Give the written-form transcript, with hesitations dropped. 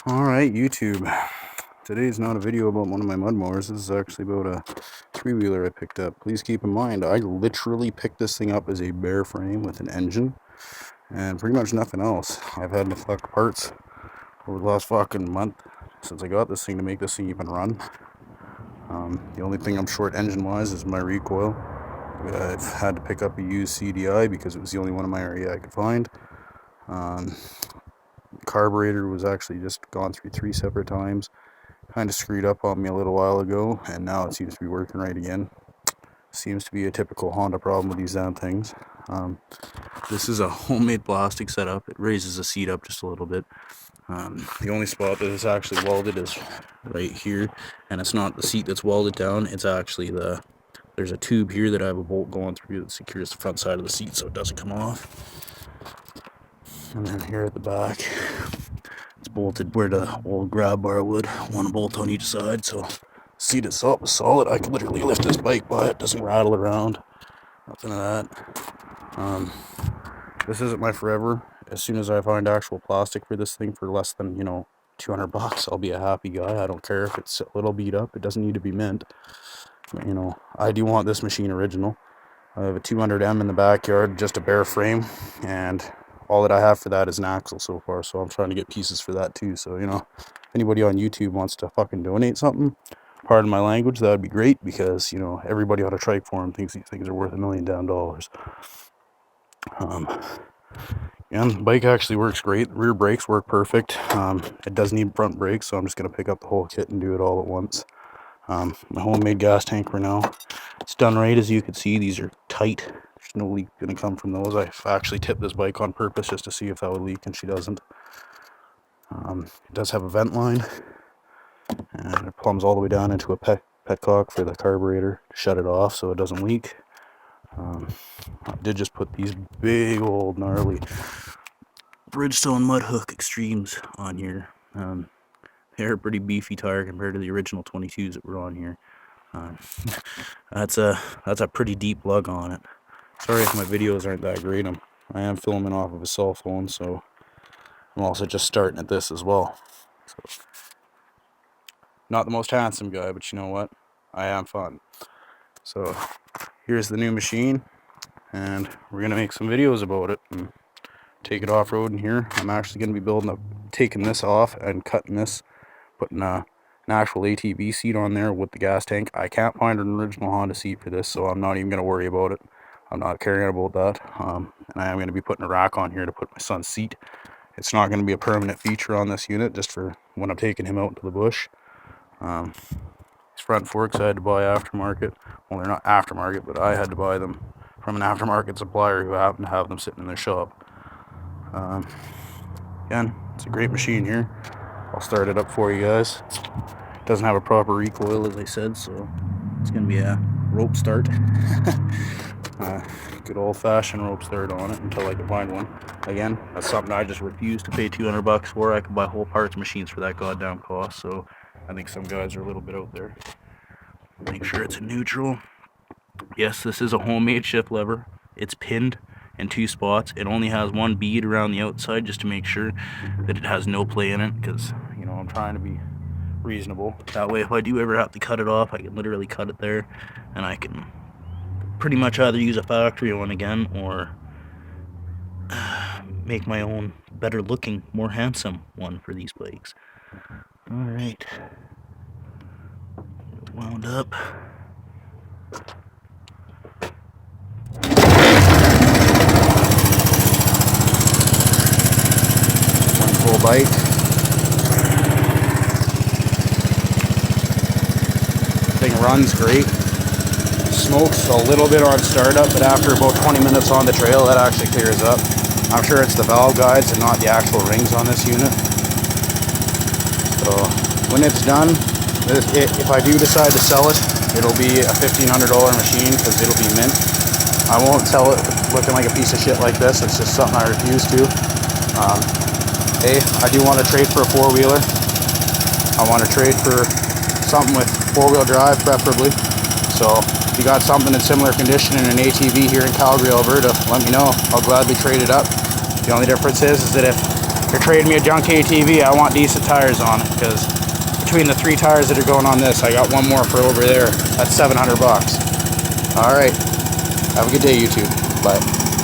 Alright, YouTube. Today's not a video about one of my mud mowers. This is actually about a three-wheeler I picked up. Please keep in mind, I literally picked this thing up as a bare frame with an engine and pretty much nothing else. I've had to fuck parts over the last fucking month since I got this thing to make this thing even run. The only thing I'm short engine-wise is my recoil. I've had to pick up a used CDI because it was the only one in my area I could find. Carburetor was actually just gone through 3 separate times. Kind of screwed up on me a little while ago, and now it seems to be working right again. Seems to be a typical Honda problem with these damn things. This is a homemade plastic setup. It raises the seat up just a little bit. The only spot that is actually welded is right here, and it's not the seat that's welded down. It's actually there's a tube here that I have a bolt going through that secures the front side of the seat so it doesn't come off. And then here at the back, it's bolted where the old grab bar would. One bolt on each side, so seat itself is solid. I can literally lift this bike by it. Doesn't rattle around. Nothing of that. This isn't my forever. As soon as I find actual plastic for this thing for less than, $200, I'll be a happy guy. I don't care if it's a little beat up. It doesn't need to be mint. But, I do want this machine original. I have a 200M in the backyard, just a bare frame, and all that I have for that is an axle so far, so I'm trying to get pieces for that too. So, if anybody on YouTube wants to fucking donate something, pardon my language, that would be great, because, everybody on a trike forum thinks these things are worth $1 million damn dollars. And the bike actually works great. The rear brakes work perfect. It does need front brakes, so I'm just going to pick up the whole kit and do it all at once. My homemade gas tank for now. It's done right, as you can see. These are tight. There's no leak going to come from those. I've actually tipped this bike on purpose just to see if that would leak, and she doesn't. It does have a vent line, and it plumbs all the way down into a petcock for the carburetor to shut it off so it doesn't leak. I did just put these big old gnarly Bridgestone mudhook extremes on here. They're a pretty beefy tire compared to the original 22s that were on here. That's a pretty deep lug on it. Sorry if my videos aren't that great. I am filming off of a cell phone, so I'm also just starting at this as well. So, not the most handsome guy, but you know what? I am fun. So here's the new machine, and we're gonna make some videos about it and take it off-road in here. I'm actually gonna be taking this off and cutting this, putting an actual ATV seat on there with the gas tank. I can't find an original Honda seat for this, so I'm not even gonna worry about it. I'm not caring about that. And I am going to be putting a rack on here to put my son's seat. It's not going to be a permanent feature on this unit, just for when I'm taking him out into the bush. These front forks I had to buy aftermarket. Well, they're not aftermarket, but I had to buy them from an aftermarket supplier who happened to have them sitting in their shop. Again, it's a great machine here. I'll start it up for you guys. It doesn't have a proper recoil, as I said, so it's going to be a rope start. Good old-fashioned rope start on it until I can find one. Again, that's something I just refuse to pay $200 for. I can buy whole parts machines for that goddamn cost, so I think some guys are a little bit out there. Make sure it's in neutral. Yes, this is a homemade shift lever. It's pinned in 2 spots. It only has 1 bead around the outside just to make sure that it has no play in it, because, I'm trying to be reasonable. That way, if I do ever have to cut it off, I can literally cut it there, and I can pretty much either use a factory one again or make my own better looking, more handsome one for these bikes. Alright, wound up. One full bite. Thing runs great. Smokes a little bit on startup, but after about 20 minutes on the trail, that actually clears up. I'm sure it's the valve guides and not the actual rings on this unit. So when it's done, if I do decide to sell it, it'll be a $1,500 machine, because it'll be mint. I won't sell it looking like a piece of shit like this. It's just something I refuse to. Hey, I do want to trade for a 4-wheeler. I want to trade for something with 4-wheel drive, preferably. So if you got something in similar condition in an ATV here in Calgary, Alberta, let me know. I'll gladly trade it up. The only difference is that if you're trading me a junk ATV, I want decent tires on it, because between the 3 tires that are going on this, I got one more for over there. That's $700. All right. Have a good day, YouTube. Bye.